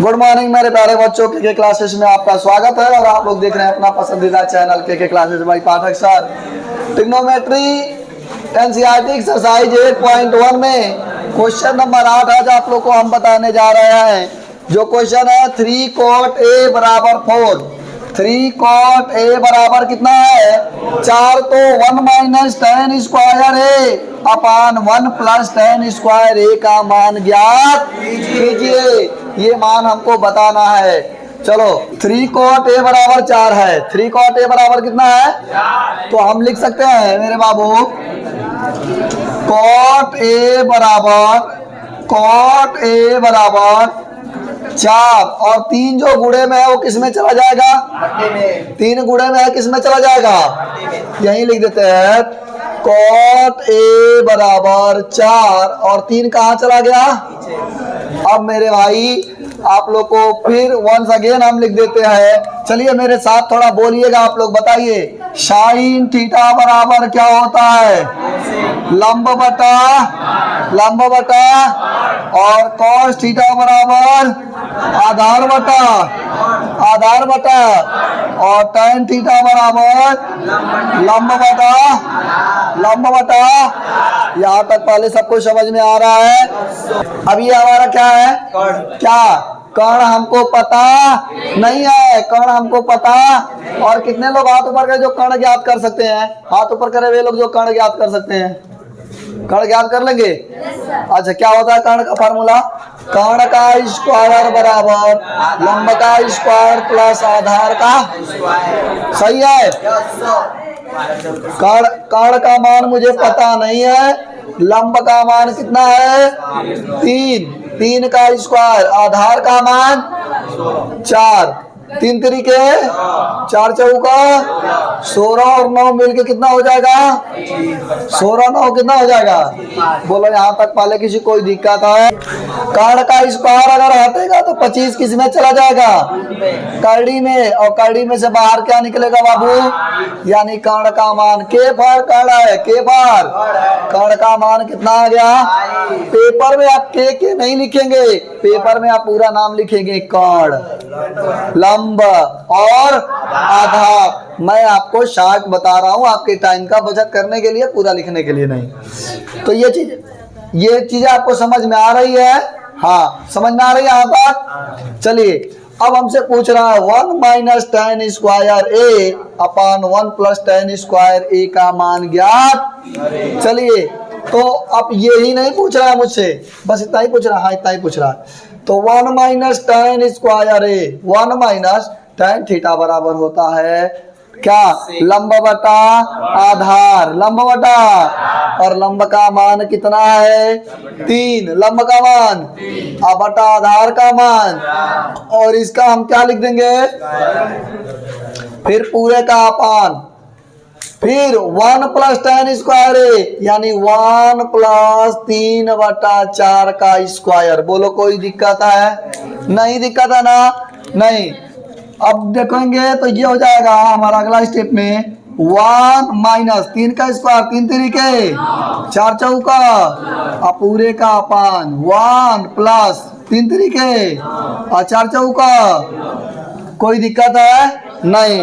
Good morning मेरे प्यारे बच्चों, के क्लासेस में आपका स्वागत है। और आप लोग देख रहे हैं अपना पसंदीदा चैनल के classes by Pathak sir. Trigonometry NCERT exercise 8.1 में क्वेश्चन नंबर 8 आज आप लोग को हम बताने जा रहे हैं। जो क्वेश्चन है 3 cot A बराबर 4। 3 cot A बराबर कितना है 4, तो 1 minus tan square A upon 1 plus tan square A का मान ज्ञात कीजिए। ये मान हमको बताना है। चलो 3 cot A बराबर 4 है। 3 cot A बराबर कितना है, तो हम लिख सकते हैं मेरे बाबू cot A बराबर 4 और 3 जो गुणे में है वो किस में चला जाएगा, 3 गुणे में है किस में चला जाएगा, यही लिख देते हैं cot A बराबर 4 और 3 कहाँ चला गया। अब मेरे भाई आप लोग को फिर वंस अगेन हम लिख देते हैं। चलिए मेरे साथ थोड़ा बोलिएगा, आप लोग बताइए साइन थीटा बराबर क्या होता है, लंब बटा और कॉस थीटा बराबर आधार बटा और tan थीटा बराबर लंब बटा। यहाँ तक पहले सबको समझ में आ रहा है। अब ये हमारा क्या है, क्या कर्ण हमको पता नहीं है, कर्ण हमको पता। और कितने लोग हाथ ऊपर करे जो कर्ण ज्ञात कर सकते हैं, हाथ ऊपर करे वे लोग जो कर्ण ज्ञात कर सकते हैं, कर्ण ज्ञात कर लेंगे। अच्छा क्या होता है कर्ण का फार्मूला, कर्ण का स्क्वायर बराबर लंब का स्क्वायर प्लस आधार का। सही है। कर्ण का मान मुझे पता नहीं है, लंब का मान कितना है 3 का स्क्वायर, आधार का मान 4, 3 तरीके 4 चौका 16 और 9 मिलके कितना हो जाएगा 16, 9 कितना हो जाएगा, बोलो यहाँ तक पहले किसी कोई दिक्कत है। कर्ण का स्क्वायर अगर हटेगा तो 25 किस में चला जाएगा, करड़ी में, और करड़ी में से बाहर क्या निकलेगा बाबू, यानी कर्ण का मान के बार कर्ण है, के बार कर्ण का मान कितना आ गया। पेपर में आप के नहीं लिखेंगे, पेपर में आप पूरा नाम लिखेंगे कर्ण, लंब और आधार। मैं आपको शार्ट बता रहा हूँ आपके टाइम का बचत करने के लिए, पूरा लिखने के लिए नहीं। तो ये चीजें आपको समझ में आ रही है, हाँ समझ में आ रही है यहाँ तक। चलिए अब हमसे पूछ रहा है 1 minus tan square A upon 1 plus tan square A का मान ज्ञात। चलिए तो अब यही नहीं पूछ रहा है मुझसे, बस इतना ही पूछ रहा है, हाँ इतना ही पूछ रहा है। तो 1 minus tan square A 1 minus tan theta बराबर होता है क्या, लंब बटा आधार, लंब बटा, और लंब का मान कितना है 3, लंब का मान और बटा आधार का मान, और इसका हम क्या लिख देंगे फिर पूरे का अपान, फिर 1 प्लस tan स्क्वायर A यानी 1 प्लस 3 बटा 4 का स्क्वायर। बोलो कोई दिक्कत है, नहीं दिक्कत है ना, नहीं। अब देखेंगे तो ये हो जाएगा हमारा अगला स्टेप में 1 माइनस 3 का स्क्वायर, 3 तरीके 4 चौका और पूरे का अपान 1 प्लस 3 तरीके और 4 चौका। कोई दिक्कत है नहीं।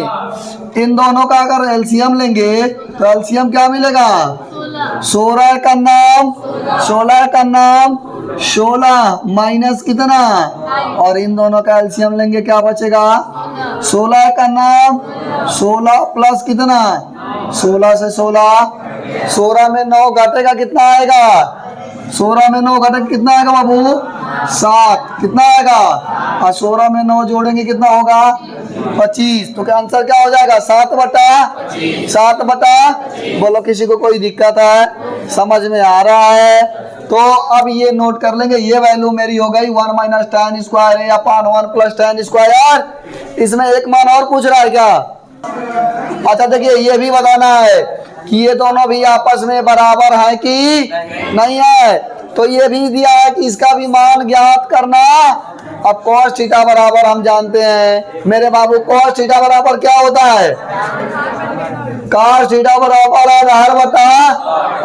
इन दोनों का अगर एलसीएम लेंगे तो एलसीएम क्या मिलेगा, 16 का नाम 16 माइनस कितना, और इन दोनों का एलसीएम लेंगे क्या बचेगा 16 का नाम 16 प्लस कितना 16 से 16 में 9 घटेगा कितना आएगा, 16 में 9 घटेगा कितना आएगा बाबू 7, कितना आएगा, और 16 में 9 जोड़ेंगे कितना होगा 25। तो क्या आंसर क्या हो जाएगा 7 बटा। बोलो किसी को कोई दिक्कत है, समझ में आ रहा है। तो अब ये नोट कर लेंगे, ये वैल्यू मेरी हो गई 1 minus tan square A upon 1 plus tan square. इसमें एक मान और पूछ रहा है क्या, अच्छा देखिए ये भी बताना है कि ये दोनों भी आपस में बराबर है कि नहीं है। तो ये भी दिया है कि इसका भी मान ज्ञात करना। अब cos थीटा बराबर हम जानते हैं मेरे बाबू, cos थीटा बराबर क्या होता है, cos थीटा बराबर आधार बटा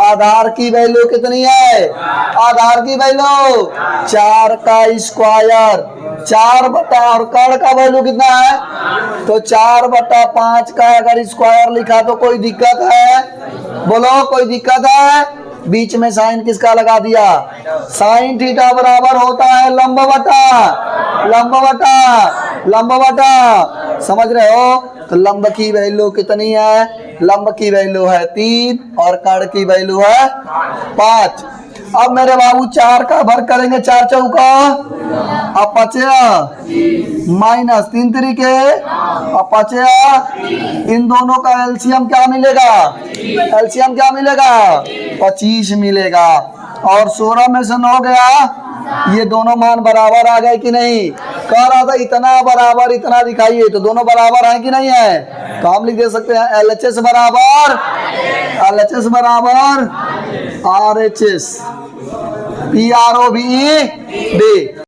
आधार की वैल्यू कितनी है? आधार की वैल्यू 4 का स्क्वायर, 4 बटा और कर्ण का वैल्यू कितना है? तो 4 बटा 5 का अगर स्क्वायर लिखा तो कोई दिक्कत है? बोलो कोई दिक्कत है? बीच में साइन किसका लगा दिया? साइन थीटा बराबर होता है लंब बटा लंब बटा लंब बटा, समझ रहे हो? तो लंब की वैल्यू कितनी है? लंब की वैल्यू है 3 और कर्ण की वैल्यू है 5। अब मेरे बाबू 4 का भर करेंगे, 4 चौका अब बचेगा माइनस 3 तरीके अब बचेगा, इन दोनों का एलसीएम क्या मिलेगा? एलसीएम क्या मिलेगा? 25 मिलेगा। और 16 में से 9 गया, ये दोनों मान बराबर आ गए कि नहीं? कह रहा था इतना बराबर इतना दिखाइए, तो दोनों बराबर है कि नहीं है? तो हम लिख दे सकते हैं LHS बराबर RHS PROVED।